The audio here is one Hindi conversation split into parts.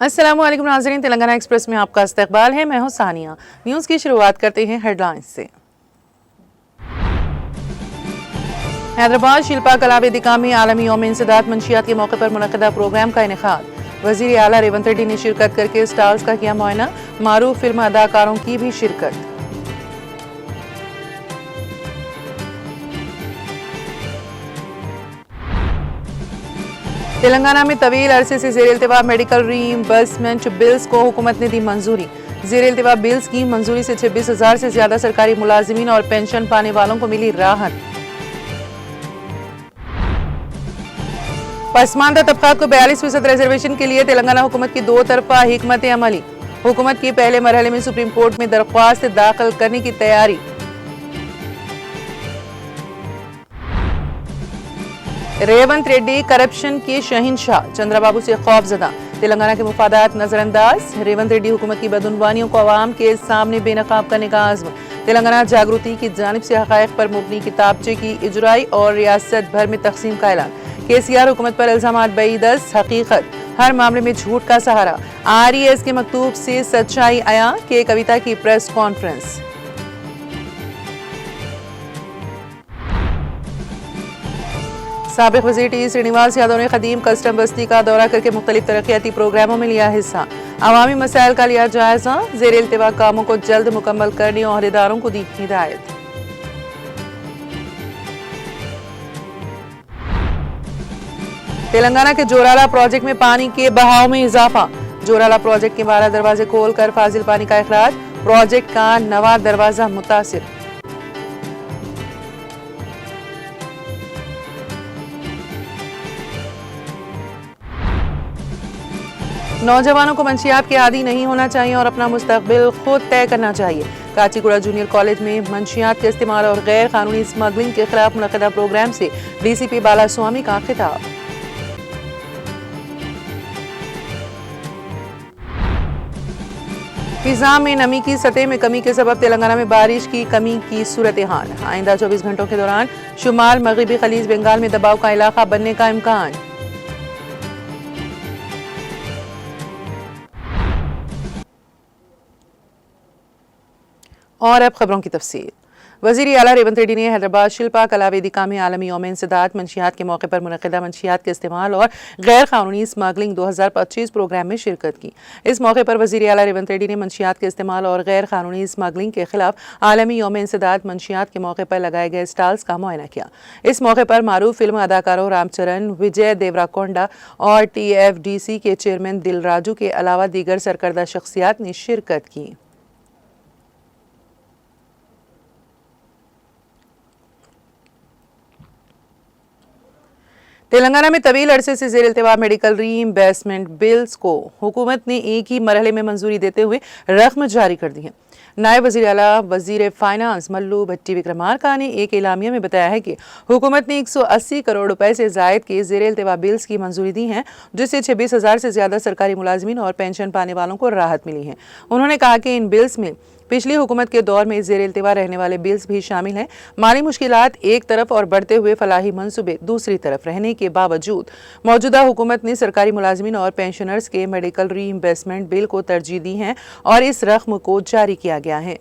अस्सलामुअलैकुम नाज़रीन, तेलंगाना एक्सप्रेस में आपका इस्तकबाल है। मैं हूं सानिया। न्यूज़ की शुरुआत करते हैं हेडलाइंस से। हैदराबाद शिल्पा कला वेदिका में आलमी यौम इंसदाद मंशियात के मौके पर मुनक़दा प्रोग्राम का इनेकाद। वज़ीर आला रेवंत रेड्डी ने शिरकत करके स्टॉल्स का किया मुआयना। मारूफ फिल्म अदाकारों की भी शिरकत। तेलंगाना में तवील अरसे से ज़ेर इल्तिवा मेडिकल रीइंबर्समेंट बिल्स को हुकूमत ने दी मंजूरी। ज़ेर इल्तिवा बिल्स की मंजूरी से 26,000 से ज्यादा सरकारी मुलाजिमीन और पेंशन पाने वालों को मिली राहत। पसमानदा तबकात को 42% रिजर्वेशन के लिए तेलंगाना हुकूमत की दो तरफा हिकमत अमली। हुकूमत की पहले मरहले में सुप्रीम कोर्ट में दरख्वास्त दाखिल करने की तैयारी। रेवंत रेड्डी करप्शन के शहंशाह, चंद्रबाबू से खौफजदा। तेलंगाना के मुफादात नजरअंदाज। रेवंत रेड्डी हुकूमत की बदउनवानियों को अवाम के सामने बेनकाब करने का आज़्म। तेलंगाना जागृति की जानिब से हक़ाइक़ पर मुबनी किताबचे की इजराई और रियासत भर में तकसीम का ऐलान। केसीआर हुकूमत पर इल्जामात बईदस हकीकत, हर मामले में झूठ का सहारा। आरईएस के मकतूब से सच्चाई आया के कविता की प्रेस कॉन्फ्रेंस। साबिक़ वज़ीर टी श्रीनिवास यादव ने क़दीम कस्टम बस्ती का दौरा करके मुख्तलिफ तरक्याती प्रोग्रामों में लिया हिस्सा। अवामी मसाइल का लिया जायजा। ज़ेर इल्तिवा कामों को जल्द मुकम्मल करने और अहदेदारों को दी हिदायत। तेलंगाना के जोराला प्रोजेक्ट में पानी के बहाव में इजाफा। जोराला प्रोजेक्ट के 12 दरवाजे खोलकर फाजिल पानी का इखराज। प्रोजेक्ट का नवा दरवाजा मुतासिर। नौजवानों को मंशियात के आदी नहीं होना चाहिए और अपना मुस्तकबिल खुद तय करना चाहिए। काचीगुड़ा जूनियर कॉलेज में मंशियात के इस्तेमाल और गैर कानूनी स्मगलिंग के खिलाफ मुनक़दा प्रोग्राम से डीसीपी बालास्वामी का खिताब। फिजा में नमी की सतह में कमी के सबब तेलंगाना में बारिश की कमी की सूरत हाल। आइंदा 24 घंटों के दौरान शुमाल मगरबी खलीज बंगाल में दबाव का इलाका बनने का इम्कान। और अब खबरों की तफसील। वज़ीर आला रेवंत रेड्डी ने हैदराबाद शिल्पा कला वेदिका में आलमी यौम इंसदाद मंशियात के मौके पर मुनक़दा मंशियात के इस्तेमाल और गैर कानूनी स्मगलिंग 2025 प्रोग्राम में शिरकत की। इस मौके पर वज़ीर आला रेवंत रेड्डी ने मंशियात के इस्तेमाल और गैर कानूनी स्मगलिंग के खिलाफ आलमी यौम इंसदाद मंशियात के मौके पर लगाए गए स्टॉल्स का मुआयना किया। इस मौके पर मारूफ फिल्म अदाकारों रामचरण, विजय देवराकोंडा और TFDC के चेयरमैन दिलराजू के अलावा दीगर सरकर्दा शख्सियात ने शिरकत की। तेलंगाना में तवील अरसे से ज़ेर इल्तिवा मेडिकल रीइंबर्समेंट बिल्स को हुकूमत ने एक ही मरहले में मंजूरी देते हुए रकम जारी कर दी है। नायब वज़ीर आला वज़ीर फाइनेंस मल्लू भट्टी विक्रमार्का ने एक एलामिया में बताया है कि हुकूमत ने 180 करोड़ रुपए से जायद के ज़ेर इल्तिवा बिल्स की मंजूरी दी है, जिससे 26,000 से ज्यादा सरकारी मुलाजिमीन और पेंशन पाने वालों को राहत मिली है। उन्होंने कहा कि इन बिल्स में पिछली हुकूमत के दौर में ज़ेर इल्तिवा रहने वाले बिल्स भी शामिल हैं। माली मुश्किलात एक तरफ और बढ़ते हुए फलाही मंसूबे दूसरी तरफ रहने के बावजूद मौजूदा हुकूमत ने सरकारी मुलाजिमीन और पेंशनर्स के मेडिकल रीइंबर्समेंट बिल को तरजीह दी है और इस रकम को जारी किया गया है।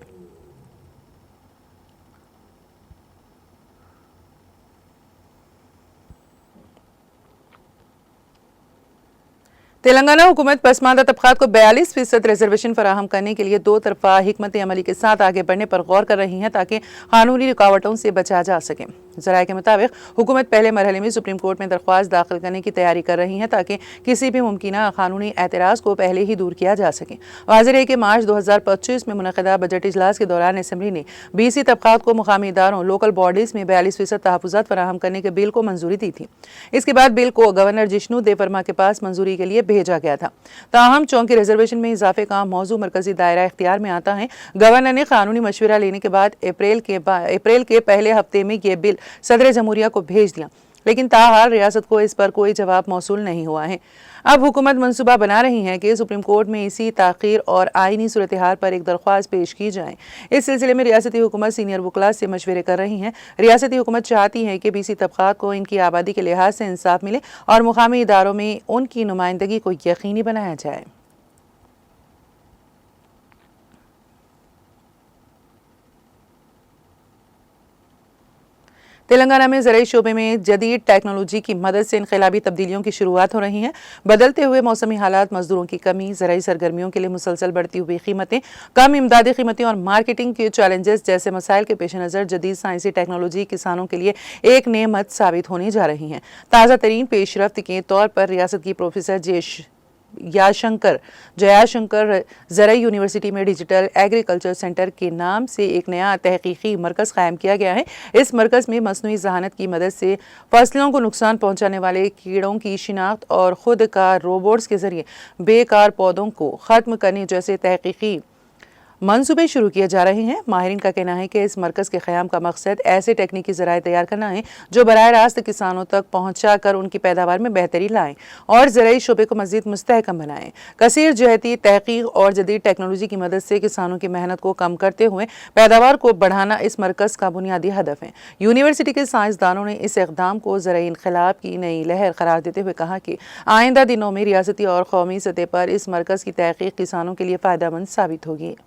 तेलंगाना हुकूमत पसमानदा तबकात को 42% रिजर्वेशन फराहम करने के लिए दो तरफा हिकमत अमली के साथ आगे बढ़ने पर गौर कर रही है ताकि कानूनी रुकावटों से बचा जा सके। ज़राए के मुताबिक हुकूमत पहले मरहले में सुप्रीम कोर्ट में दरख्वास्त दाखिल करने की तैयारी कर रही है ताकि किसी भी मुमकिना कानूनी एतराज़ को पहले ही दूर किया जा सके। वाज़ेह है कि मार्च 2025 में मुनक़दा बजट इजलास के दौरान असम्बली ने BC तबकात को मुकामी इदारों लोकल बॉडीज़ में 42% तहफ़्फ़ुज़ात फराहम करने के बिल को मंजूरी दी थी। इसके बाद बिल को गवर्नर जिष्णु देववर्मा के पास मंजूरी के लिए भेजा गया था। ताहम चौंकी रिजर्वेशन में इजाफे का मौजू मरकजी दायरा इख्तियार में आता है। गवर्नर ने कानूनी मशवरा लेने के बाद अप्रैल के पहले हफ्ते में यह बिल सदर जमहूरिया को भेज दिया, लेकिन ताहाल रियासत को इस पर कोई जवाब मौसूल नहीं हुआ है। अब हुकूमत मंसूबा बना रही है कि सुप्रीम कोर्ट में इसी ताख़ीर और आईनी सूरत हाल पर एक दरख्वास्त पेश की जाए। इस सिलसिले में रियासती हुकूमत सीनियर वकला से मशवरे कर रही है। रियासती हुकूमत चाहती है कि BC तबकात को इनकी आबादी के लिहाज से इंसाफ मिले और मुकामी इदारों में उनकी नुमाइंदगी को यकीनी बनाया जाए। तेलंगाना में ज़राई शोबे में जदीद टेक्नोलॉजी की मदद से इनकलाबी तब्दीलियों की शुरुआत हो रही है। बदलते हुए मौसमी हालात, मजदूरों की कमी, ज़राई सरगर्मियों के लिए मुसलसल बढ़ती हुई कीमतें, कम इमदादी कीमतें और मार्केटिंग के चैलेंजेस जैसे मसाइल के पेश नज़र जदीद साइंसी टेक्नोलॉजी किसानों के लिए एक नेमत साबित होने जा रही है। ताज़ा तरीन पेशरफ्त के तौर पर रियासत की प्रोफेसर जयाशंकर ज़राई यूनिवर्सिटी में डिजिटल एग्रीकल्चर सेंटर के नाम से एक नया तहकीकी मरकज़ कायम किया गया है। इस मरकज़ में मसनूई ज़हानत की मदद से फसलों को नुकसान पहुंचाने वाले कीड़ों की शिनाख्त और खुद कार रोबोट्स के जरिए बेकार पौधों को ख़त्म करने जैसे तहकीकी मंसूबे शुरू किए जा रहे हैं। माहिरीन का कहना है कि इस मरकज़ के क़याम का मकसद ऐसे टेक्निकी ज़राए तैयार करना है जो बराह रास्त किसानों तक पहुँचा कर उनकी पैदावार में बेहतरी लाएँ और ज़राई शोबे को मज़ीद मुस्तहकम बनाएँ। कसीर जहती तहकीक और जदीद टेक्नोलॉजी की मदद से किसानों की मेहनत को कम करते हुए पैदावार को बढ़ाना इस मरकज़ का बुनियादी हदफ है। यूनिवर्सिटी के साइंसदानों ने इस इक़दाम को ज़राई इनक़लाब की नई लहर करार देते हुए कहा कि आइंदा दिनों में रियासती और कौमी सतह पर इस मरकज़ की तहकीक किसानों के लिए फ़ायदेमंद साबित होगी।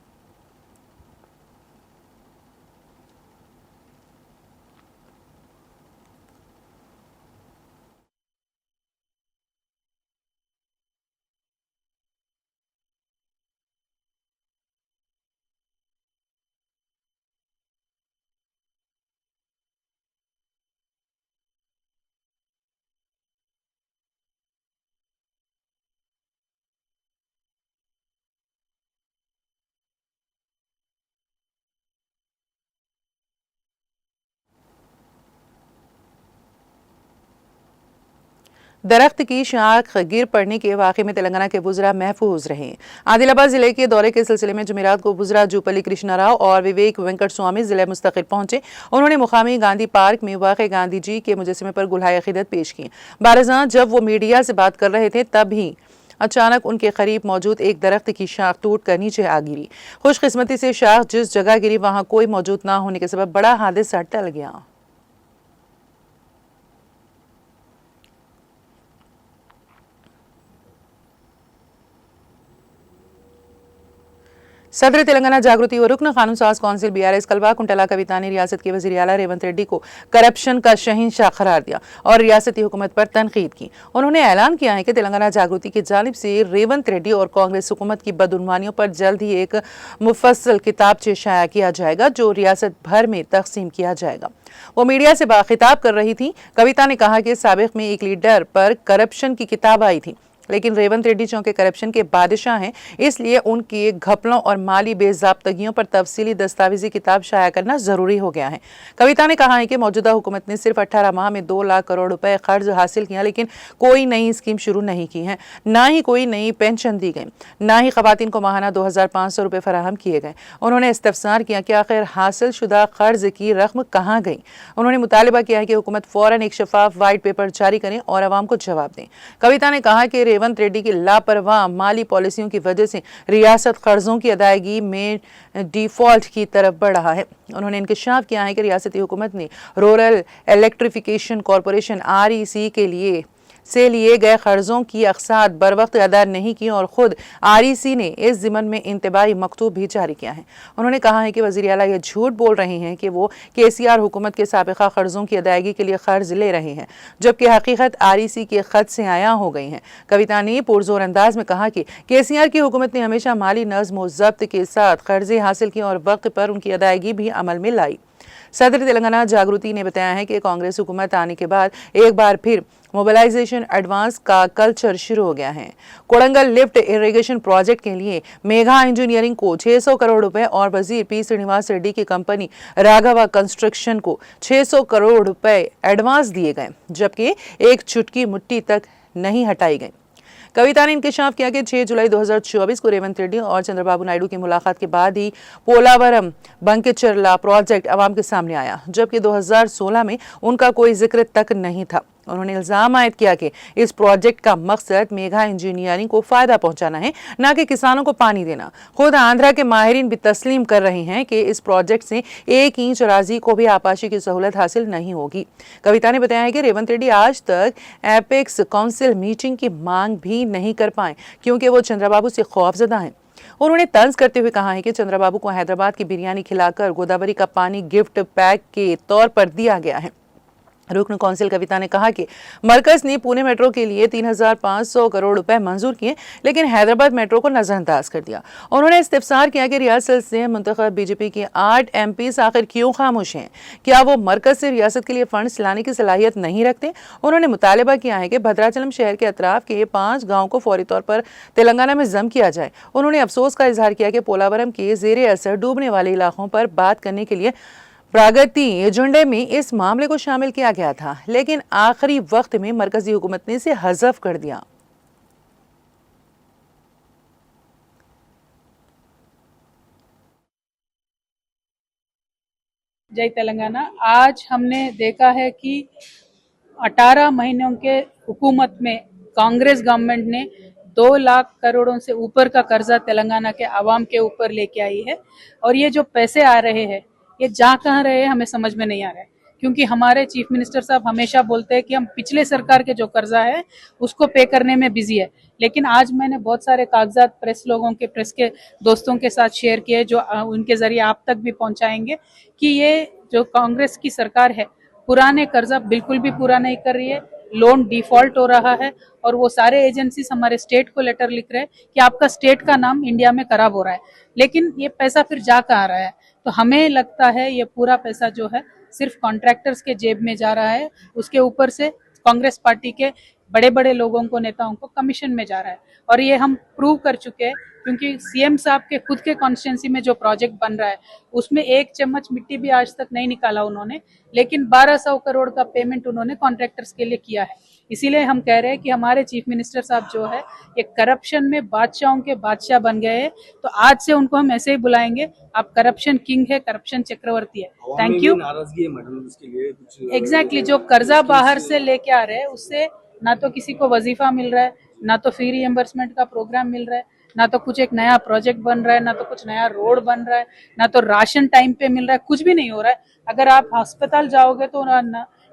दरख्त की शाख गिर पड़ने के वाक़े में तेलंगाना के वुज़रा महफूज रहे। आदिलाबाद जिले के दौरे के सिलसिले में जुमेरात को वुज़रा जूपल्ली कृष्णा राव और विवेक वेंकट स्वामी जिले मुस्तकिल पहुंचे। उन्होंने मुकामी गांधी पार्क में वाक़े गांधी जी के मुजस्समे पर गुलहाए अक़ीदत पेश की। बारज़ां जब वो मीडिया से बात कर रहे थे तभी अचानक उनके करीब मौजूद एक दरख्त की शाख टूट कर नीचे आ गिरी। खुशकिस्मती से शाख जिस जगह गिरी वहां कोई मौजूद न होने के सबब बड़ा हादसा टल गया। सदर तेलंगाना जागृति और रुकन कानून साज कौंसिल BRS कलवा कुंटला कविता ने रियासत के वज़ीर आला रेवंत रेड्डी को करप्शन का शहंशाह करार दिया और रियासती हुकूमत पर तनकीद की। उन्होंने ऐलान किया है कि तेलंगाना जागृति की जानिब से रेवंत रेड्डी और कांग्रेस हुकूमत की बदउनवानियों पर जल्द ही एक मुफस्सल किताबचे शाया किया जाएगा जो रियासत भर में तकसीम किया जाएगा। वो मीडिया से बाखिताब कर रही थी। कविता ने कहा कि साबिक में एक लीडर पर करप्शन की किताब आई थी, लेकिन रेवंत रेड्डी चौंके करप्शन के बादशाह हैं, इसलिए उनके घपलों और माली बेज़ाब्तगियों पर तफसीली दस्तावेजी किताब शाया करना जरूरी हो गया है। कविता ने कहा है कि मौजूदा हुकूमत ने सिर्फ 18 माह में 2 लाख करोड़ रुपए कर्ज हासिल किया, लेकिन कोई नई स्कीम शुरू नहीं की है, ना ही कोई नई पेंशन दी गई, ना ही खवातीन को माहाना 2500 रुपए फराहम किए गए। उन्होंने इस्तफसार किया कि आखिर हासिल शुदा कर्ज की रकम कहाँ गई। उन्होंने मुतालिबा किया है कि हुकूमत फौरन एक शफाफ वाइट पेपर जारी करें और अवाम को जवाब दें। कविता ने कहा कि रेवंत रेड्डी की लापरवाह माली पॉलिसियों की वजह से रियासत कर्जों की अदायगी में डिफॉल्ट की तरफ बढ़ रहा है। उन्होंने इंकशाफ किया है कि रियासती हुकूमत ने रूरल इलेक्ट्रिफिकेशन कॉरपोरेशन REC के लिए गए कर्जों की अक़सात बर वक्त अदा नहीं की और खुद REC ने इस ज़िमन में इंतबाही मकतूब भी जारी किया है। उन्होंने कहा है कि वज़ीर आला ये झूठ बोल रहे हैं कि वो KCR हुकूमत के साबिक़ा कर्जों की अदायगी के लिए कर्ज ले रहे हैं, जबकि हकीकत REC के ख़त से आया हो गई है। कविता ने पुरजोर अंदाज में कहा कि KCR की हुकूमत ने हमेशा माली नज़्म व ज़ब्त के साथ कर्जे हासिल किए और वक्त पर उनकी अदायगी भी अमल में लाई। सदर तेलंगाना जागृति ने बताया है कि कांग्रेस हुकूमत आने के बाद एक बार फिर मोबिलाइजेशन एडवांस का कल्चर शुरू हो गया है। कोड़ंगल लिफ्ट इरिगेशन प्रोजेक्ट के लिए मेघा इंजीनियरिंग को 600 करोड़ रुपए और वजीर P श्रीनिवास रेड्डी की कंपनी राघवा कंस्ट्रक्शन को 600 करोड़ रुपए एडवांस दिए गए, जबकि एक चुटकी मुट्ठी तक नहीं हटाई गई। कविता ने इंकशाफ किया कि 6 जुलाई 2024 को रेवंत रेड्डी और चंद्रबाबू नायडू की मुलाकात के बाद ही पोलावरम बंकेचर्ला प्रोजेक्ट अवाम के सामने आया, जबकि 2016 में उनका कोई जिक्र तक नहीं था। उन्होंने इल्जाम आयद किया कि इस प्रोजेक्ट का मकसद मेघा इंजीनियरिंग को फायदा पहुंचाना है, न कि किसानों को पानी देना। खुद आंध्रा के माहिरीन भी तस्लीम कर रहे हैं कि इस प्रोजेक्ट से 1 इंच अराजी को भी आपाशी की सहूलत हासिल नहीं होगी। कविता ने बताया है कि रेवंत रेड्डी आज तक एपेक्स काउंसिल मीटिंग की मांग भी नहीं कर पाए क्योंकि वो चंद्रबाबू से खौफजदा हैं। उन्होंने तंज करते हुए कहा है कि चंद्रबाबू को हैदराबाद की बिरयानी खिलाकर गोदावरी का पानी गिफ्ट पैक के तौर पर दिया गया है। रुकन कौंसिल कविता ने कहा कि मरकज ने पुणे मेट्रो के लिए 3,500 करोड़ रुपए मंजूर किए, लेकिन हैदराबाद मेट्रो को नजरअंदाज कर दिया। उन्होंने इस्तिफसार किया कि रियासत से मुंतखब बीजेपी के 8 MPs आखिर क्यों खामोश हैं? क्या वो मरकज से रियासत के लिए फंड्स लाने की सलाहियत नहीं रखते? उन्होंने मुतालबा किया है कि भद्राचलम शहर के अतराफ के 5 गाँव को फौरी तौर पर तेलंगाना में जम किया जाए। उन्होंने अफसोस का इजहार किया कि पोलावरम के जेर असर डूबने वाले इलाकों पर बात करने के लिए प्रगति एजेंडे में इस मामले को शामिल किया गया था, लेकिन आखिरी वक्त में मरकजी हुकूमत ने इसे हज़फ कर दिया। जय तेलंगाना। आज हमने देखा है कि 18 महीनों के हुकूमत में कांग्रेस गवर्नमेंट ने 2 लाख करोड़ों से ऊपर का कर्जा तेलंगाना के आवाम के ऊपर लेके आई है, और ये जो पैसे आ रहे हैं ये जा कहाँ रहे हैं हमें समझ में नहीं आ रहा है, क्योंकि हमारे चीफ मिनिस्टर साहब हमेशा बोलते हैं कि हम पिछले सरकार के जो कर्जा है उसको पे करने में बिजी है। लेकिन आज मैंने बहुत सारे कागजात प्रेस के दोस्तों के साथ शेयर किए, जो उनके जरिए आप तक भी पहुंचाएंगे कि ये जो कांग्रेस की सरकार है पुराने कर्जा बिल्कुल भी पूरा नहीं कर रही है, लोन डिफॉल्ट हो रहा है, और वो सारे एजेंसीज हमारे स्टेट को लेटर लिख रहे हैं कि आपका स्टेट का नाम इंडिया में खराब हो रहा है, लेकिन ये पैसा फिर जा कहाँ रहा है? तो हमें लगता है ये पूरा पैसा जो है सिर्फ कॉन्ट्रैक्टर्स के जेब में जा रहा है, उसके ऊपर से कांग्रेस पार्टी के बड़े बड़े लोगों को, नेताओं को कमीशन में जा रहा है। और ये हम प्रूव कर चुके हैं, क्योंकि सीएम साहब के खुद के कॉन्स्टिट्यूंसी में जो प्रोजेक्ट बन रहा है उसमें 1 चम्मच मिट्टी भी आज तक नहीं निकाला उन्होंने, लेकिन 1200 करोड़ का पेमेंट उन्होंने कॉन्ट्रैक्टर्स के लिए किया है। इसीलिए हम कह रहे हैं कि हमारे चीफ मिनिस्टर साहब जो है ये करप्शन में बादशाहों के बादशाह बन गए हैं, तो आज से उनको हम ऐसे ही बुलाएंगे, आप करप्शन किंग है, करप्शन चक्रवर्ती है। Thank you. एग्जैक्टली जो कर्जा बाहर से लेके आ रहे हैं उससे ना तो किसी को वजीफा मिल रहा है, ना तो फ्री रिएम्बर्समेंट का प्रोग्राम मिल रहा है, ना तो कुछ एक नया प्रोजेक्ट बन रहा है, ना तो कुछ नया रोड बन रहा है, ना तो राशन टाइम पे मिल रहा है, कुछ भी नहीं हो रहा है। अगर आप अस्पताल जाओगे तो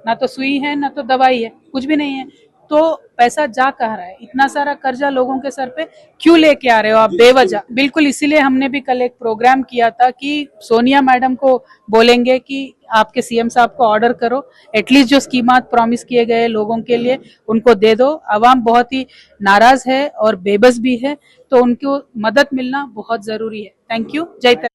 ना तो सुई है, ना तो दवाई है, कुछ भी नहीं है। तो पैसा जा कहाँ रहा है? इतना सारा कर्जा लोगों के सर पे क्यों लेके आ रहे हो आप बेवजह? बिल्कुल, इसीलिए हमने भी कल एक प्रोग्राम किया था कि सोनिया मैडम को बोलेंगे कि आपके सीएम साहब को ऑर्डर करो, एटलीस्ट जो स्कीमात प्रॉमिस किए गए लोगों के लिए उनको दे दो। आवाम बहुत ही नाराज है और बेबस भी है, तो उनको मदद मिलना बहुत जरूरी है। Thank you. जय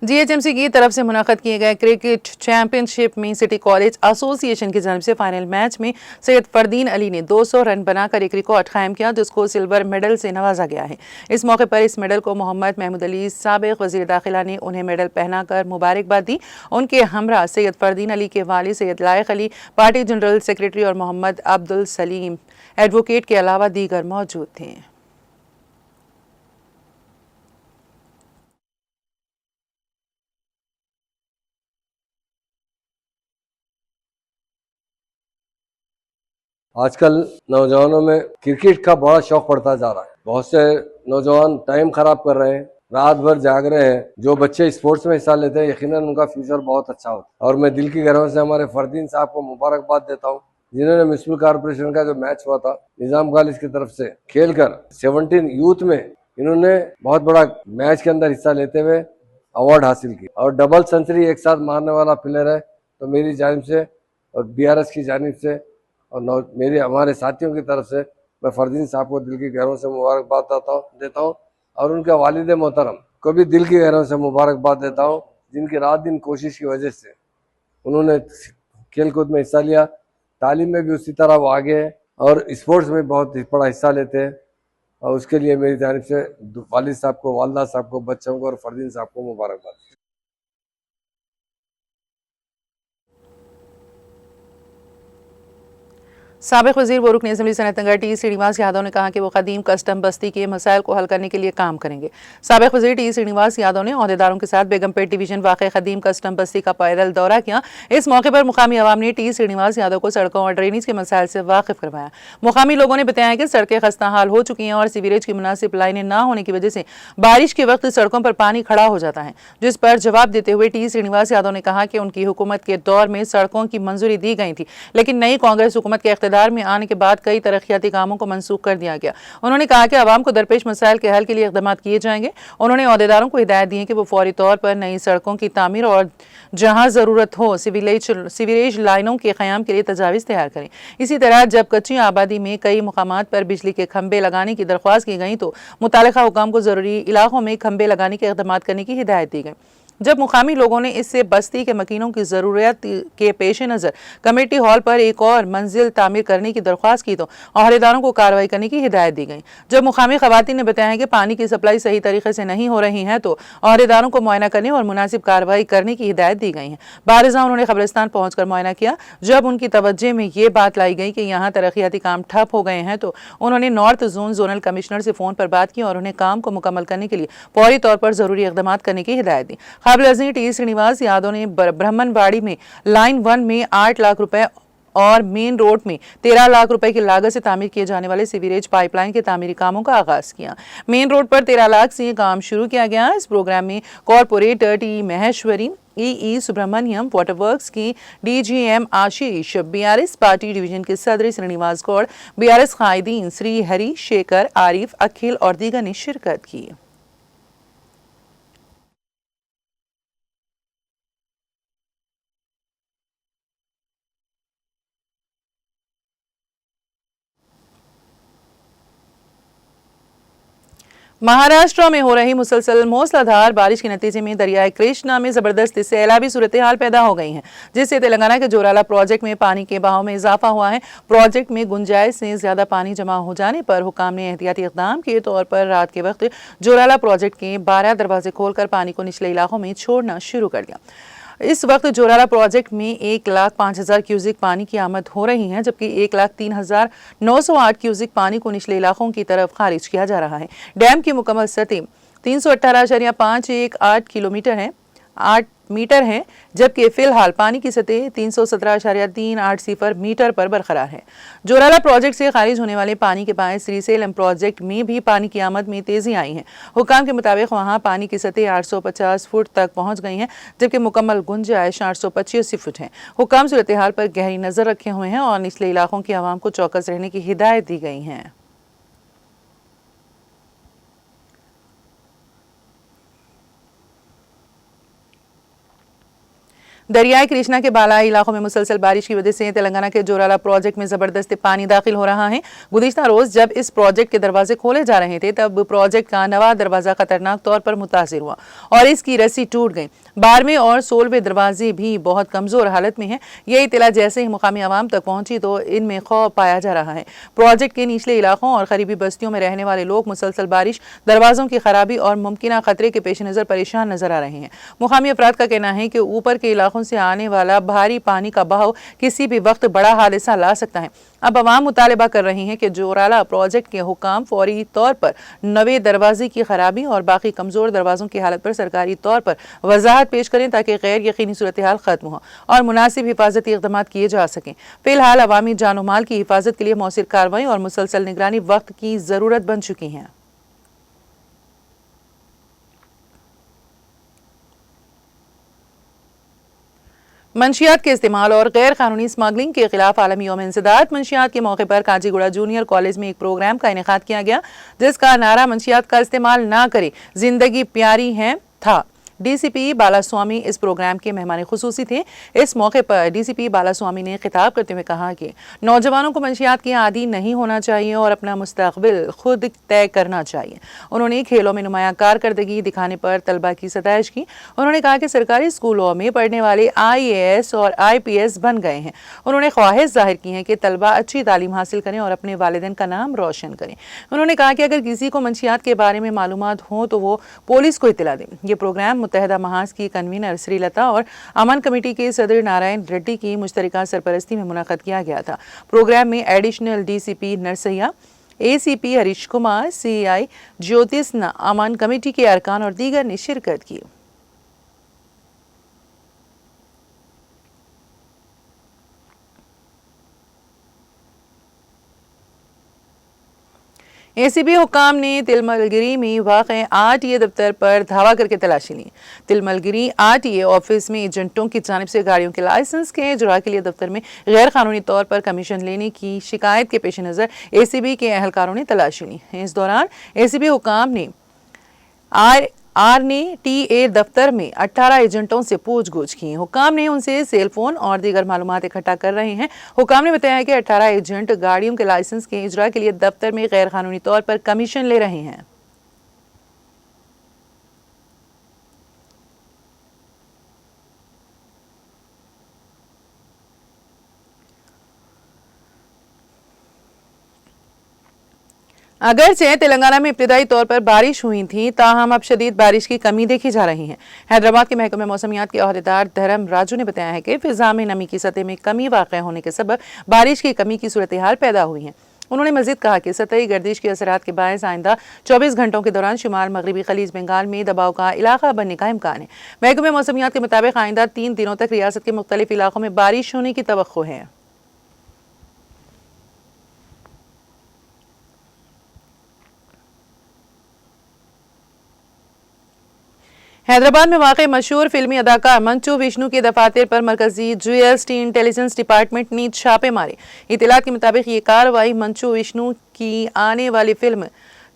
जीएचएमसी की तरफ से मुनाक़द किए गए क्रिकेट चैंपियनशिप में सिटी कॉलेज एसोसिएशन की जानिब से फाइनल मैच में सैयद फरदीन अली ने 200 रन बनाकर एक रिकॉर्ड कायम किया, जिसको सिल्वर मेडल से नवाजा गया है। इस मौके पर इस मेडल को मोहम्मद महमूद अली साबिक़ वज़ीर दाखिला ने उन्हें मेडल पहनाकर मुबारकबाद दी। उनके हमरा सैयद फरदीन अली के वालिद सैयद लायक अली, पार्टी जनरल सेक्रेटरी और मोहम्मद अब्दुल सलीम एडवोकेट के अलावा दीगर मौजूद थे। आजकल नौजवानों में क्रिकेट का बड़ा शौक पड़ता जा रहा है। बहुत से नौजवान टाइम खराब कर रहे हैं, रात भर जाग रहे हैं। जो बच्चे स्पोर्ट्स में हिस्सा लेते हैं यकीनन उनका फ्यूचर बहुत अच्छा होता है। और मैं दिल की गहराइयों से हमारे फरदीन साहब को मुबारकबाद देता हूँ, जिन्होंने म्युनिसिपल कॉर्पोरेशन का जो मैच हुआ था निजाम कॉलेज की तरफ से खेलकर 17 यूथ में इन्होंने बहुत बड़ा मैच के अंदर हिस्सा लेते हुए अवार्ड हासिल की, और डबल सेंचुरी एक साथ मारने वाला प्लेयर है। तो मेरी जानिब से और BRS की जानिब से और मेरे हमारे साथियों की तरफ से मैं फरदीन साहब को दिल की गहराइयों से मुबारकबाद देता हूँ, और उनके वालिद मोहतरम को भी दिल की गहराइयों से मुबारकबाद देता हूँ, जिनकी रात दिन कोशिश की वजह से उन्होंने खेल कूद में हिस्सा लिया। तालीम में भी उसी तरह वो आगे हैं और स्पोर्ट्स में बहुत बड़ा हिस्सा लेते हैं, और उसके लिए मेरी जानिब से वालिद साहब को, वालदा साहब को, बच्चों को और फरदीन साहब को मुबारकबाद। साबिक़ वज़ीर व रुकन असेंबली सनत नगर टी श्रीनिवास यादव ने कहा कि वो कदीम कस्टम बस्ती के मसाइल को हल करने के लिए काम करेंगे। साबिक़ वज़ीर टी श्रीनिवास यादव ने ओहदेदारों के साथ बेगमपेट डिवीजन वाक़ कदीम कस्टम बस्ती का पैदल दौरा किया। इस मौके पर मुकामी अवाम ने टी श्रीनिवास यादव को सड़कों और ड्रेनेज के मसाइल से वाकिफ़ करवाया। मुकामी लोगों ने बताया कि सड़कें खस्ता हाल हो चुकी हैं और सीवरेज की मुनासिब लाइनें न होने की वजह से बारिश के वक्त सड़कों पर पानी खड़ा हो जाता है, जिस पर जवाब देते हुए टी श्रीनिवास यादव ने कहा कि उनकी हुकूमत के दौर में सड़कों की मंजूरी दी गई थी, लेकिन नई कांग्रेस हुकूमत के इक़्तिदार में आने के बाद कई तरक्याती कामों को मनसूख कर दिया गया। उन्होंने कहा कि आवाम को दरपेश मसाइल के हल के लिए इक़दाम किए जाएंगे। उन्होंने अहदेदारों को हिदायत दी है कि वो फौरी तौर पर नई सड़कों की तामीर और जहां ज़रूरत हो सीवरेज लाइनों के क़याम के लिए तजावीज़ तैयार करें। इसी तरह जब कच्ची आबादी में कई मुकामात पर बिजली के खंभे लगाने की दरख्वास्त की गई तो मुतालिका हुकाम को ज़रूरी इलाकों में खंभे लगाने के इक़दाम करने की हिदायत दी गई। जब मुकामी लोगों ने इससे बस्ती के मकीनों की ज़रूरत के पेश नज़र कमेटी हॉल पर एक और मंजिल तामीर करने की दरख्वास्त की तो अहदेदारों को कार्रवाई करने की हिदायत दी गई। जब मुकामी ख़वातीन ने बताया कि पानी की सप्लाई सही तरीके से नहीं हो रही है तो अहदेदारों को मुआयना करने और मुनासिब कार्रवाई करने की हिदायत दी गई है। बारिज़ा उन्होंने कब्रिस्तान पहुँचकर मुआयना किया। जब उनकी तवज्जो में ये बात लाई गई कि यहाँ तरक्याती काम ठप हो गए हैं तो उन्होंने नॉर्थ जोन जोनल कमिश्नर से फ़ोन पर बात की और उन्हें काम को मुकम्मल करने के लिए फौरी तौर पर ज़रूरी इक़दाम करने की हिदायत दी। काबिल टी श्रीनिवास यादव ने ब्राह्मणबाड़ी में लाइन 1 में 8 लाख रुपए और मेन रोड में 13 लाख रुपए की लागत से तामीर किए जाने वाले सीवरेज पाइपलाइन के तामीरी कामों का आगाज किया। मेन रोड पर 13 लाख से काम शुरू किया गया। इस प्रोग्राम में कॉरपोरेटर टी महेश्वरी, ई सुब्रमण्यम, वाटर वर्क्स की DGM आशीष, BRS पार्टी डिवीजन के सदर श्रीनिवास गौड़, BRS कायदीन श्री हरी शेखर, आरिफ, अखिल और दीगर ने शिरकत की। महाराष्ट्र में हो रही मुसलसल मूसलाधार बारिश के नतीजे में दरियाए कृष्णा में जबरदस्त सैलाबी सूरत हाल पैदा हो गई है, जिससे तेलंगाना के जोराला प्रोजेक्ट में पानी के बहाव में इजाफा हुआ है। प्रोजेक्ट में गुंजाइश से ज्यादा पानी जमा हो जाने पर हुकाम ने एहतियाती इक़दाम के तौर पर रात के वक्त जोराला प्रोजेक्ट के 12 दरवाजे खोलकर पानी को निचले इलाकों में छोड़ना शुरू कर दिया। इस वक्त जोराला प्रोजेक्ट में 1,05,000 क्यूसिक पानी की आमद हो रही है, जबकि 1,03,908 क्यूसिक पानी को निचले इलाकों की तरफ खारिज किया जा रहा है। डैम की मुकम्मल सतह 318.518 किलोमीटर है 8 मीटर है, जबकि फिलहाल पानी की सतह 317.380 मीटर पर बरकरार है। जोराला प्रोजेक्ट से खारिज होने वाले पानी के बायस श्रीसेलम प्रोजेक्ट में भी पानी की आमद में तेजी आई है। हुकाम के मुताबिक वहां पानी की सतह 850 फुट तक पहुंच गई है, जबकि मुकम्मल गुंजाइश 885 फुट है। हुकाम सूरत हाल पर गहरी नजर रखे हुए हैं और निचले इलाकों की आवाम को चौकस रहने की हिदायत दी गई है। दरियाई कृष्णा के बालाई इलाकों में मुसलसल बारिश की वजह से तेलंगाना के जोराला प्रोजेक्ट में जबरदस्त पानी दाखिल हो रहा है। गुज़िश्ता रोज जब इस प्रोजेक्ट के दरवाजे खोले जा रहे थे तब प्रोजेक्ट का नवा दरवाजा खतरनाक तौर पर मुतासिर हुआ और इसकी रस्सी टूट गई। 12वें और 16वें दरवाजे भी बहुत कमजोर हालत में है। यह इतला जैसे ही मुकामी आवाम तक पहुंची तो इनमें खौफ पाया जा रहा है। प्रोजेक्ट के निचले इलाकों और करीबी बस्तियों में रहने वाले लोग मुसलसल बारिश, दरवाजों की खराबी और मुमकिन खतरे के पेश नजर परेशान नजर आ रहे हैं। मुकामी अफराद का कहना है कि ऊपर के इलाकों से आने वाला भारी पानी का बहाव किसी भी वक्त बड़ा हादसा ला सकता है। अब अवाम मुतालबा कर रही हैं कि जोराला प्रोजेक्ट के हुकाम फौरी तौर पर नवे दरवाजे की खराबी और बाकी कमजोर दरवाजों की हालत पर सरकारी तौर पर वजाहत पेश करें ताकि गैर यकीनी सूरत हाल खत्म हो और मुनासिब हिफाजती इक़दाम किए जा सकें। फिलहाल अवामी जानो माल की हिफाजत के लिए मौसिर कार्रवाई और मुसलसल निगरानी वक्त की जरूरत बन चुकी है। मंशियात के इस्तेमाल और गैर कानूनी स्मगलिंग के खिलाफ आलमी यौम इंसदाद मंशियात के मौके पर काजीगुड़ा जूनियर कॉलेज में एक प्रोग्राम का इनेकाद किया गया, जिसका नारा मंशियात का इस्तेमाल ना करें, जिंदगी प्यारी है था। DCP बालास्वामी इस प्रोग्राम के मेहमान खुसूसी थे। इस मौके पर DCP बालास्वामी ने खिताब करते हुए कहा कि नौजवानों को मंशियात के आदी नहीं होना चाहिए और अपना मुस्तकबिल खुद तय करना चाहिए। उन्होंने खेलों में नुमाया कारकर्दगी दिखाने पर तलबा की सताइश की। उन्होंने कहा कि सरकारी स्कूलों में पढ़ने वाले IAS और IPS बन गए हैं। उन्होंने ख्वाहिश जाहिर की है कि तलबा अच्छी तालीम हासिल करें और अपने वालिदैन का नाम रोशन करें। उन्होंने कहा कि अगर किसी को मंशियात के बारे में मालूमात हो तो वो पुलिस को इत्तला दें। ये प्रोग्राम मुत्तहदा महाज की कन्वीनर श्रीलता और अमन कमेटी के सदर नारायण रेड्डी की मुश्तरका सरपरस्ती में मुनक़द किया गया था। प्रोग्राम में additional DCP Narsaiah, ACP Harish Kumar, CI Jyotishna, अमन कमेटी के अरकान और दीगर ने शिरकत की। एसीबी हुक्काम ने तिलमलगिरी में वाक़े आरटीए दफ्तर पर धावा करके तलाशी ली। तिलमलगिरी आरटीए ऑफिस में एजेंटों की जानिब से गाड़ियों के लाइसेंस के इजरा के लिए दफ्तर में गैर कानूनी तौर पर कमीशन लेने की शिकायत के पेश नज़र एसीबी के अहलकारों ने तलाशी ली। इस दौरान एसीबी हुक्काम ने टीए दफ्तर में 18 एजेंटों से पूछगछ की। हुक्काम ने उनसे सेल फोन और दीगर मालूमात इकट्ठा कर रहे हैं। हुक्काम ने बताया कि 18 एजेंट गाड़ियों के लाइसेंस के इजरा के लिए दफ्तर में गैर कानूनी तौर पर कमीशन ले रहे हैं। अगरचे तेलंगाना में इब्तिदाई तौर पर बारिश हुई थी, ताहम अब शदीद बारिश की कमी देखी जा रही है। हैदराबाद के महकमे मौसमियात के अहदेदार धर्म राजू ने बताया है कि फिजा में नमी की सतह में कमी वाक़ होने के सबब बारिश की कमी की सूरत हाल पैदा हुई है। उन्होंने मजीद कहा कि सतही गर्दिश के असरात के बायस आइंदा 24 घंटों के दौरान शुमाल मगरबी खलीज बंगाल में दबाव का इलाका बनने का इम्कान है। महकमे मौसमियात के मुताबिक आइंदा 3 दिनों तक रियासत के मुख्तलिफ इलाकों में बारिश होने की तवक्को है। हैदराबाद में वाक़ मशहूर फिल्मी अदाकार मंचू विष्णु के दफातर पर मरकजी जीएसटी इंटेलिजेंस डिपार्टमेंट ने छापे मारे। इत्तलात के मुताबिक ये कार्रवाई मंचू विष्णु की आने वाली फिल्म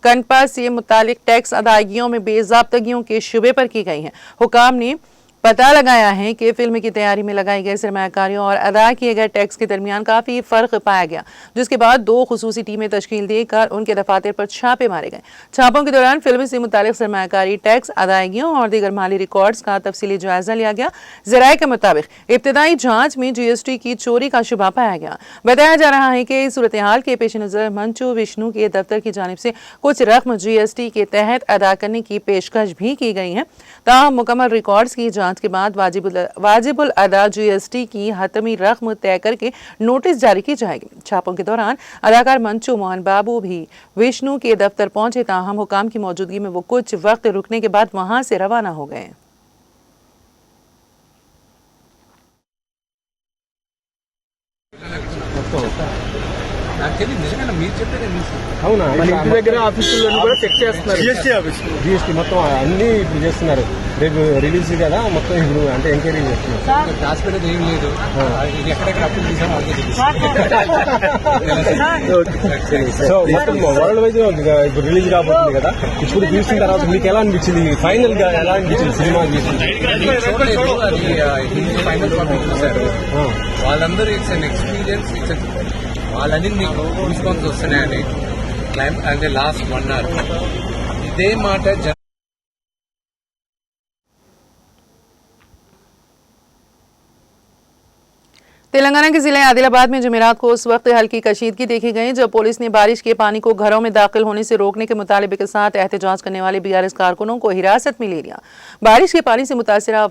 कनपा से मुतालिक टैक्स अदायगियों में बेज़ाब्तगियों के शुबे पर की गई है। हुकाम ने पता लगाया है कि फिल्म की तैयारी में लगाई गई सरमायाकारियों और अदा किए गए टैक्स के दरमियान काफ़ी फ़र्क पाया गया, जिसके बाद 2 खुसूसी टीमें तश्कील देकर उनके दफातर पर छापे मारे गए। छापों के दौरान फिल्म से मुतालिक सरमायाकारी, टैक्स अदायगियों और दीगर माली रिकॉर्ड्स का तफसीली जायजा लिया गया। ज़राए के मुताबिक इब्तदाई जाँच में जीएसटी की चोरी का शुबा पाया गया। बताया जा रहा है कि इस सूरत हाल के पेश नज़र मंचू विष्णु के दफ्तर की जानिब से कुछ रकम जीएसटी के तहत अदा करने की पेशकश भी की गई है। ताहम मुकम्मल रिकॉर्ड्स की जांच के बाद वाजिबुल अदा जीएसटी की हतमी रकम तय करके नोटिस जारी की जाएगी। छापों के दौरान अदाकार मंचू मोहन बाबू भी विष्णु के दफ्तर पहुंचे, ताहम हुकाम की मौजूदगी में वो कुछ वक्त रुकने के बाद वहां से रवाना हो गए। అవునా మన ఇంటి దగ్గర ఆఫీసుల్లో కూడా చెక్ చేస్తున్నారు. జిఎస్టీ మొత్తం అన్ని ఇప్పుడు చేస్తున్నారు. రేపు రిలీజ్ కదా మొత్తం ఇప్పుడు అంటే ఎంక్వైరీ చేస్తున్నారు. క్లాస్ పెట్టేది ఏం లేదు. ఇది ఎక్కడెక్కడ అప్పులు తీసామో సో మొత్తం వరల్డ్ వైజ్ ఇప్పుడు రిలీజ్ రాబోతుంది కదా. ఇప్పుడు చూసిన తర్వాత మీకు ఎలా అనిపించింది? ఫైనల్ గా ఎలా అనిపించింది సినిమా చూసింది? ఫైనల్ చూసారు వాళ్ళందరూ ఇట్స్ అన్ ఎక్స్పీరియన్స్. వాళ్ళని మీకు రెస్పాన్స్ వస్తున్నాయని క్లైమ్ అంటే లాస్ట్ 1 hour ఇదే మాట तेलंगाना के जिले आदिलाबाद में जुमेरात को उस वक्त हल्की कशीदगी देखी गई जब पुलिस ने बारिश के पानी को घरों में दाखिल होने से रोकने के मुतालबे के साथ एहतजाज करने वाले बीआरएस कारकुनों को हिरासत में ले लिया। बारिश के पानी से मुतासिरा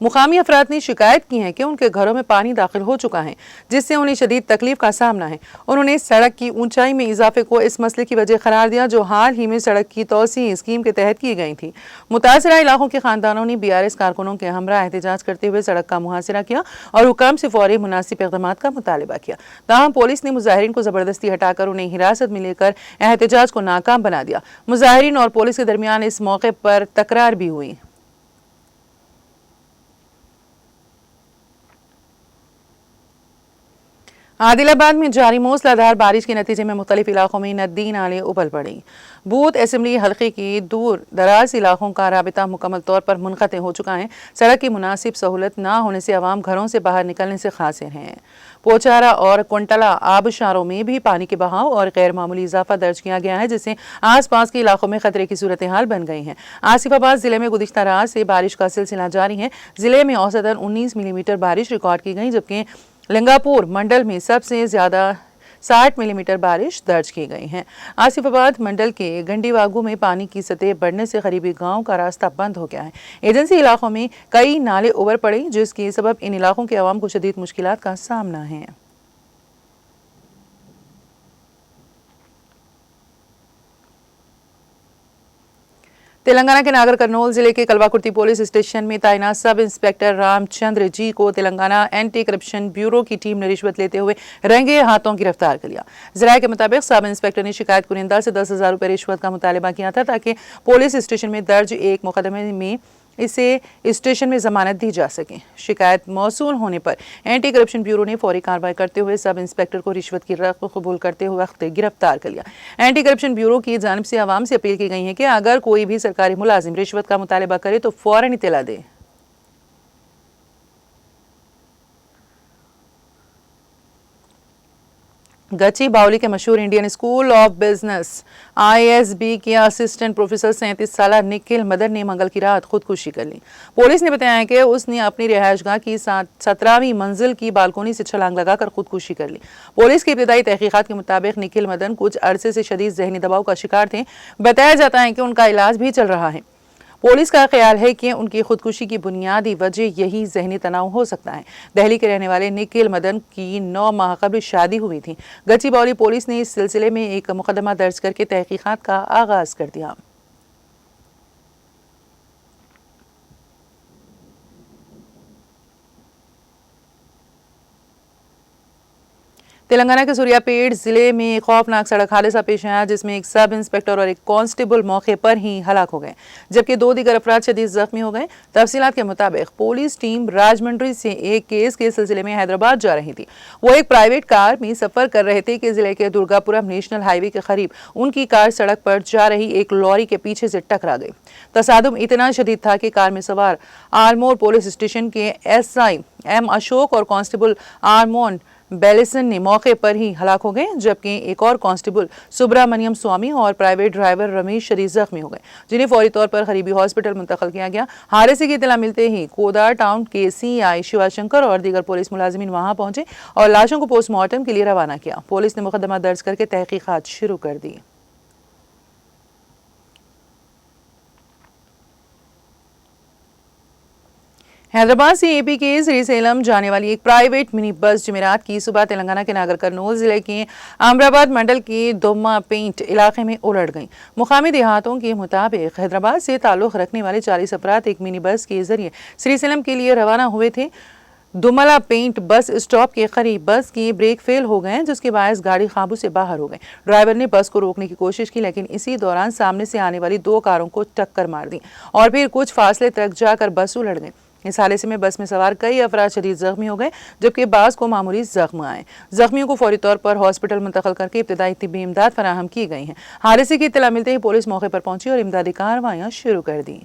मुकामी अफराद ने शिकायत की है कि उनके घरों में पानी दाखिल हो चुका है, जिससे उन्हें शदीद तकलीफ का सामना है। उन्होंने सड़क की ऊंचाई में इजाफे को इस मसले की वजह करार दिया, जो हाल ही में सड़क की तोसी स्कीम के तहत की गई थी। मुतासिरा इलाकों के खानदानों ने बीआरएस कारकुनों के हमरा एहतजाज करते हुए सड़क का मुहासिरा किया और हुकाम से फौरी मुनासिब इक़दाम का मुतालबा किया। ताहम पुलिस ने मुजाहिरीन को जबरदस्ती हटाकर उन्हें हिरासत में लेकर एहतजाज को नाकाम बना दिया। मुजाहिरीन और पुलिस के दरमियान इस मौके पर तकरार भी हुई। आदिलाबाद में जारी मूसलाधार बारिश के नतीजे में मुख्तलिफ इलाकों में नदी नाले उबल पड़ी। बूथ असेंबली हल्के के दूर दराज इलाकों का राबिता मुकम्मल तौर पर मुनक़ते हो चुका है। सड़क की मुनासिब सहूलत ना होने से आवाम घरों से बाहर निकलने से खासिर हैं। पोचारा और कुंटला आबशारों में भी पानी के बहाव और गैर मामूली इजाफा दर्ज किया गया है, जिससे आस पास के इलाकों में खतरे की सूरत हाल बन गई है। आसिफाबाद जिले में गुज़िश्ता रात से बारिश का सिलसिला जारी है। जिले में औसतन 19 मिलीमीटर बारिश रिकॉर्ड की गई, जबकि लिंगापुर मंडल में सबसे ज्यादा 60 मिलीमीटर बारिश दर्ज की गई है। आसिफाबाद मंडल के गंडीवागू में पानी की सतह बढ़ने से करीबी गांव का रास्ता बंद हो गया है। एजेंसी इलाकों में कई नाले उबर पड़े, जिसके सबब इन इलाकों के अवाम को शदीद मुश्किलात का सामना है। तेलंगाना के नागर कर्नूल जिले के कलवाकुर्ती पुलिस स्टेशन में तैनात सब इंस्पेक्टर रामचंद्र जी को तेलंगाना एंटी करप्शन ब्यूरो की टीम ने रिश्वत लेते हुए रंगे हाथों गिरफ्तार कर लिया। जराये के मुताबिक सब इंस्पेक्टर ने शिकायत कुनिंदा से 10,000 रुपए रिश्वत का मुतालबा किया था ताकि पुलिस स्टेशन में दर्ज एक मुकदमे में इसे स्टेशन में जमानत दी जा सके। शिकायत मौसूल होने पर एंटी करप्शन ब्यूरो ने फौरी कार्रवाई करते हुए सब इंस्पेक्टर को रिश्वत की रकम कबूल करते हुए वक्त गिरफ्तार कर लिया। एंटी करप्शन ब्यूरो की जानिब से आवाम से अपील की गई है कि अगर कोई भी सरकारी मुलाजिम रिश्वत का मुतालबा करे तो फौरन इत्तला दे। गची बावली के मशहूर Indian school of business ISB के असिस्टेंट प्रोफेसर 37 साल निखिल मदन ने मंगल की रात खुदकुशी कर ली। पुलिस ने बताया कि उसने अपनी रिहायशगाह की 17वीं मंजिल की बालकोनी से छलांग लगाकर खुदकुशी कर ली। पुलिस की इब्तिदाई तहकीकात के मुताबिक निखिल मदन कुछ अरसे से शदीद जहनी दबाव का शिकार थे। बताया जाता है कि उनका इलाज भी चल रहा है। पुलिस का ख्याल है कि उनकी खुदकुशी की बुनियादी वजह यही जहनी तनाव हो सकता है। दिल्ली के रहने वाले निखिल मदन की 9 माह कबल शादी हुई थी। गच्चीबौली पुलिस ने इस सिलसिले में एक मुकदमा दर्ज करके तहकीकात का आगाज कर दिया। तेलंगाना के सूर्यापेट जिले में एक खौफनाक सड़क हादसा पेश आया जिसमें एक सब इंस्पेक्टर और एक कांस्टेबल मौके पर ही हलाक हो गए जबकि 2 दीगर अफराद शदीद जख्मी हो गए। तफसीलात के मुताबिक पुलिस टीम राजमंड्री से एक केस के सिलसिले में हैदराबाद जा रही थी। वो एक प्राइवेट कार में सफर कर रहे थे कि जिले के दुर्गापुरम नेशनल हाईवे के करीब उनकी कार सड़क पर जा रही एक लॉरी के पीछे से टकरा गई। तसादुम इतना शदीद था कि कार में सवार आलमोर पुलिस स्टेशन के SI M अशोक और कांस्टेबल आरमोन बेलिसन ने मौके पर ही हलाक हो गए जबकि एक और कांस्टेबल सुब्रमण्यम स्वामी और प्राइवेट ड्राइवर रमेश शदीद जख्मी हो गए जिन्हें फौरी तौर पर करीबी हॉस्पिटल मुंतकिल किया गया। हादसे की इत्तला मिलते ही कोदार टाउन के CI शिवाशंकर और दीगर पुलिस मुलाजिमीन वहां पहुंचे और लाशों को पोस्टमार्टम के लिए रवाना किया। पुलिस ने मुकदमा दर्ज करके तहकीकात शुरू कर दी। हैदराबाद से AP के श्रीसेलम जाने वाली एक प्राइवेट मिनी बस जुमेरात की सुबह तेलंगाना के नागर कर्नूल जिले के अमराबाद मंडल के दुम्मा पेंट इलाके में उलट गई। मुकामी देहातों के मुताबिक हैदराबाद से ताल्लुक रखने वाले 40 अफराद एक मिनी बस के जरिए श्रीसेलम के लिए रवाना हुए थे। दुमला पेंट बस स्टॉप के करीब बस की ब्रेक फेल हो गए जिसके बायस गाड़ी काबू से बाहर हो गई। ड्राइवर ने बस को रोकने की कोशिश की लेकिन इसी दौरान सामने से आने वाली 2 कारों को टक्कर मार दी और फिर कुछ फासले तक जाकर बस उलट गई। इस हादसे में बस में सवार कई अफराद शदीद जख्मी हो गए जबकि बाज़ को मामूली जख्म आए। जख्मियों को फौरी तौर पर हॉस्पिटल मुंतकिल करके इब्तिदाई तिब्बी इमदाद फराहम की गई है। हादसे की इत्तला मिलते ही पुलिस मौके पर पहुंची और इमदादी कार्रवाइयां शुरू कर दी।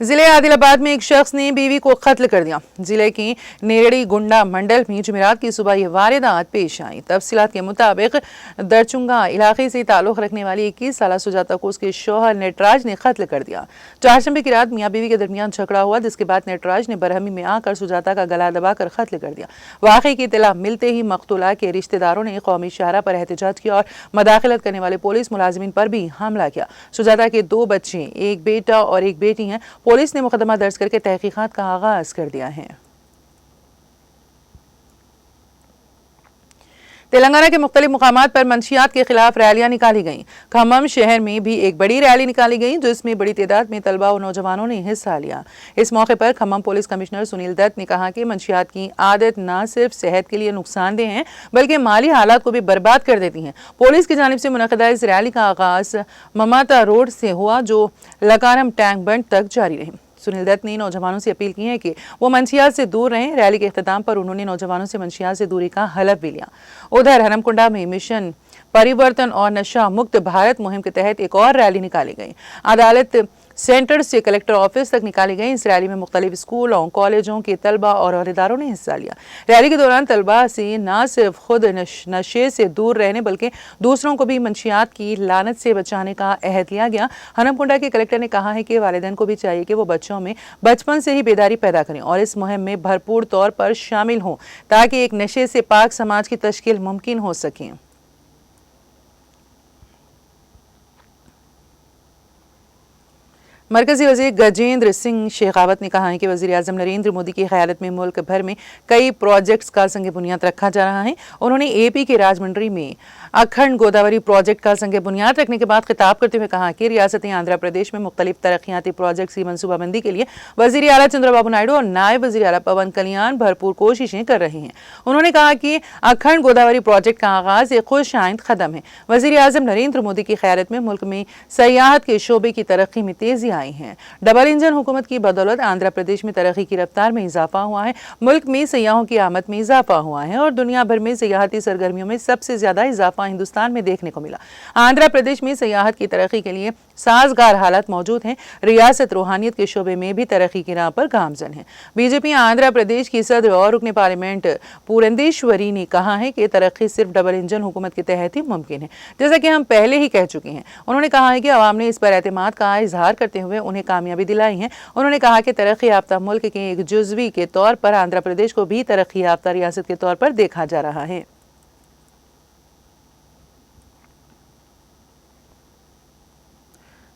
जिले आदिलाबाद में एक शख्स ने बीवी को कत्ल कर दिया। जिले की नेरड़ी गुंडा मंडल में जुमेरात की सुबह ये वारदात पेश आई। तफसीलात के मुताबिक दरचुंगा इलाके से ताल्लुक रखने वाली 21 साल सुजाता को उसके शौहर नटराज ने कत्ल कर दिया। चारशंबे की रात मियाँ बीवी के दरमियान झगड़ा हुआ जिसके बाद नटराज ने बरहमी में आकर सुजाता का गला दबाकर कत्ल कर दिया। वाक़े की इत्तला मिलते ही मकतूला के रिश्तेदारों ने कौमी शाहरा पर एहतजाज किया और मदाखलत करने वाले पुलिस मुलाजिमीन पर भी हमला किया। सुजाता के 2 बच्चे, एक बेटा और एक बेटी हैं। पुलिस ने मुकदमा दर्ज करके तहकीकात का आगाज कर दिया है। तेलंगाना के मुख्तलिफ मुकामात पर मंशियात के खिलाफ रैलियां निकाली गईं। खम्मम शहर में भी एक बड़ी रैली निकाली गई जिसमें बड़ी तादाद में तलबा और नौजवानों ने हिस्सा लिया। इस मौके पर खम्मम पुलिस कमिश्नर सुनील दत्त ने कहा कि मंशियात की आदत न सिर्फ सेहत के लिए नुकसानदेह है बल्कि माली हालात को भी बर्बाद कर देती हैं। पुलिस की जानिब से मुनक़दा इस रैली का आगाज ममाता रोड से हुआ जो लकारम टैंक बंड तक जारी रही। सुनील दत्त ने नौजवानों से अपील की है कि वो मंशियात से दूर रहें। रैली के इख्तिताम पर उन्होंने नौजवानों से मंशियात से दूरी का हलफ भी लिया। उधर हरमकुंडा में मिशन परिवर्तन और नशा मुक्त भारत मुहिम के तहत एक और रैली निकाली गई। अदालत सेंटर से कलेक्टर ऑफिस तक निकाली गई। इस रैली में मुख्तलिफ स्कूलों, कॉलेजों के तलबा और अहदेदारों ने हिस्सा लिया। रैली के दौरान तलबा से न सिर्फ खुद नशे से दूर रहने बल्कि दूसरों को भी मंशियात की लानत से बचाने का अहद लिया गया। हरमकुंडा के कलेक्टर ने कहा है कि वालिदैन को भी चाहिए कि वो बच्चों में बचपन से ही बेदारी पैदा करें और इस मुहिम में भरपूर तौर पर शामिल हों ताकि एक नशे से पाक समाज की तश्कील मुमकिन हो सके। मरकजी वजीर गजेंद्र सिंह शेखावत ने कहा है कि वजीर आजम नरेंद्र मोदी की क़यादत में मुल्क भर में कई प्रोजेक्ट्स का संग बुनियाद रखा जा रहा है। उन्होंने एपी के राजमंड्री में अखंड गोदावरी प्रोजेक्ट का संग बुनियाद रखने के बाद खिताब करते हुए कहा कि रियासत आंध्र प्रदेश में मुख्तलिफ तरक्याती प्रोजेक्ट्स की मनसूबाबंदी के लिए वजीर आला चंद्रबाबू नायडू और नायब वजीर आला पवन कल्याण भरपूर कोशिशें कर रहे हैं। उन्होंने कहा कि अखंड गोदावरी प्रोजेक्ट का आगाज एक खुश आइंद कदम है। वजीर आजम नरेंद्र मोदी की क़यादत में मुल्क में सयाहत के शोबे की तरक्की में तेजी आई है। डबल इंजन हुकूमत की बदौलत आंध्र प्रदेश में तरक्की की रफ्तार में इजाफा हुआ है, मुल्क में सयाहों की आमद में इजाफा हुआ है और दुनिया भर में सयाहती सरगर्मियों में सबसे ज्यादा इजाफा हिंदुस्तान में देखने को मिला। आंध्र प्रदेश में सयाहत की तरक्की के लिए साजगार हालात मौजूद हैं। रियासत रूहानियत के शोबे में भी तरक्की की राह पर गामजन है। बीजेपी आंध्र प्रदेश की सदर और रुकने पार्लियामेंट पुरंदेश्वरी ने कहा है कि तरक्की सिर्फ डबल इंजन हुकूमत के तहत ही मुमकिन है, जैसा कि हम पहले ही कह चुके हैं। उन्होंने कहा है कि अवाम ने इस पर एतमाद का इजहार करते हुए उन्हें कामयाबी दिलाई है। उन्होंने कहा कि तरक्की याफ्ता मुल्क के एक जुज़वी के तौर पर आंध्र प्रदेश को भी तरक्की याफ्ता रियासत के तौर पर देखा जा रहा है।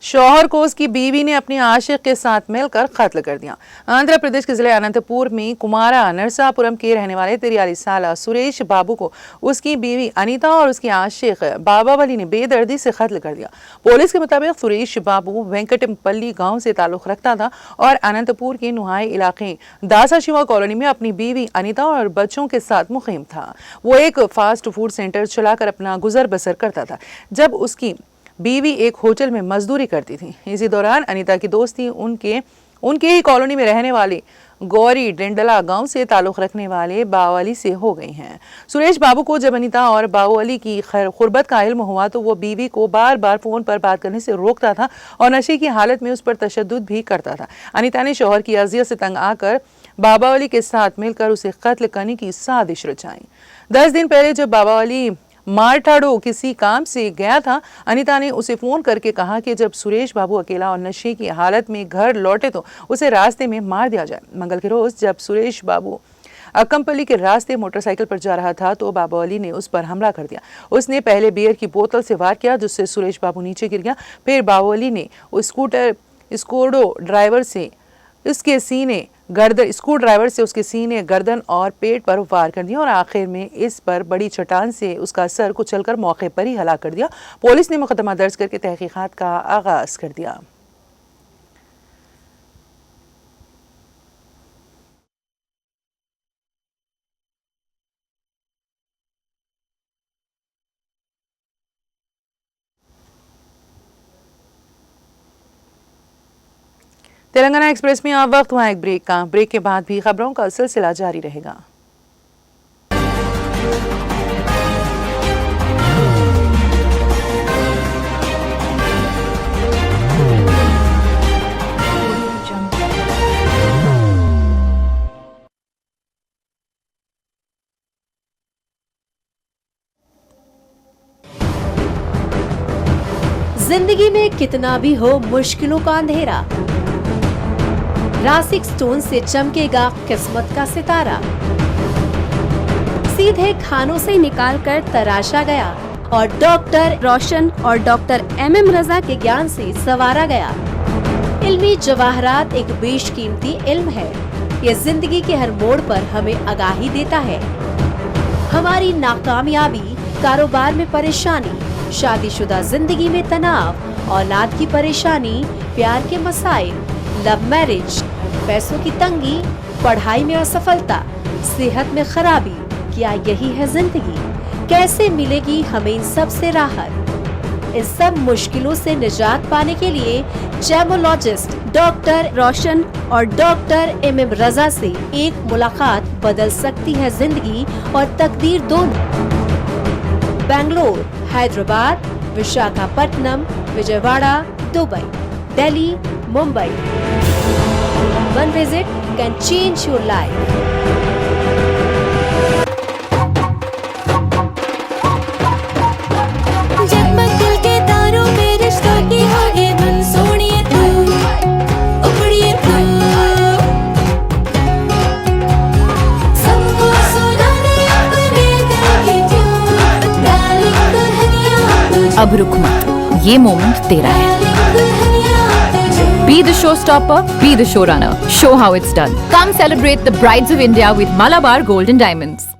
शौहर को उसकी बीवी ने अपने आशिक के साथ मिलकर कत्ल कर दिया। आंध्र प्रदेश के जिले अनंतपुर में कुमारा नरसापुरम के रहने वाले 43 साल सुरेश बाबू को उसकी बीवी अनीता और उसके आशिक बाबावली ने बेदर्दी से कत्ल कर दिया। पुलिस के मुताबिक सुरेश बाबू वेंकटमपल्ली गांव से ताल्लुक रखता था और अनंतपुर के नुहाई इलाके दासा शिवा कॉलोनी में अपनी बीवी अनीता और बच्चों के साथ मुकीम था। वो एक फास्ट फूड सेंटर चलाकर अपना गुजर बसर करता था, जब उसकी बीवी एक होटल में मजदूरी करती थी। इसी दौरान अनीता की दोस्ती उनके ही कॉलोनी में रहने वाले गौरी डेंडला गांव से ताल्लुक रखने वाले बावली से हो गई हैं। सुरेश बाबू को जब अनीता और बावली की खुरबत का इल्म हुआ तो वो बीवी को बार बार फोन पर बात करने से रोकता था और नशे की हालत में उस पर तशद्दुद भी करता था। अनीता ने शौहर की अजियत से तंग आकर बाबावली के साथ मिलकर उसे कत्ल करने की साजिश रचाई। 10 दिन पहले जब बाबावली मारठाड़ो किसी काम से गया था, अनीता ने उसे फोन करके कहा कि जब सुरेश बाबू अकेला और नशे की हालत में घर लौटे तो उसे रास्ते में मार दिया जाए। मंगल के रोज जब सुरेश बाबू अक्कमपल्ली के रास्ते मोटरसाइकिल पर जा रहा था तो बाबावली ने उस पर हमला कर दिया। उसने पहले बियर की बोतल से वार किया, जिससे सुरेश बाबू नीचे गिर गया। फिर बाबावली ने स्कूड्राइवर से उसके सीने, गर्दन और पेट पर वार कर दिया और आखिर में इस पर बड़ी चट्टान से उसका सर कुचलकर मौके पर ही हलाक कर दिया। पुलिस ने मुकदमा दर्ज करके तहकीकात का आगाज कर दिया। तेलंगाना एक्सप्रेस में अब वक्त हुआ एक ब्रेक का। ब्रेक के बाद भी खबरों का सिलसिला जारी रहेगा। जिंदगी में कितना भी हो मुश्किलों का अंधेरा, रासिक स्टोन से चमकेगा किस्मत का सितारा। सीधे खानों से निकालकर तराशा गया और डॉक्टर रोशन और डॉक्टर MM रजा के ज्ञान से संवारा गया। इल्मी जवाहरात एक बेशकीमती इल्म है। ये जिंदगी के हर मोड़ पर हमें आगाही देता है। हमारी नाकामयाबी, कारोबार में परेशानी, शादीशुदा जिंदगी में तनाव, औलाद की परेशानी, प्यार के मसाइल, लव मैरिज, पैसों की तंगी, पढ़ाई में असफलता, सेहत में खराबी, क्या यही है जिंदगी? कैसे मिलेगी हमें इन सब से राहत? इस सब मुश्किलों से निजात पाने के लिए जेमोलॉजिस्ट डॉक्टर रोशन और डॉक्टर MM रजा से एक मुलाकात बदल सकती है जिंदगी और तकदीर दोनों। Bangalore, Hyderabad, Visakhapatnam, Vijayawada, Dubai, Delhi, Mumbai. One visit can change your life. जगमग दिल के तारों में रिश्तों की होगी धुन, सोनिए तू, उखड़िए तू, सबको सुनाने अपने दिल की ट्यून, डार्लिंग दुल्हनिया तुझे, अब रुक मत, ये मोमेंट तेरा है। डार्लिंग दुल्हनिया तुझे। Be the showstopper, be the showrunner. Show how it's done. Come celebrate the Brides of India with Malabar Gold and Diamonds.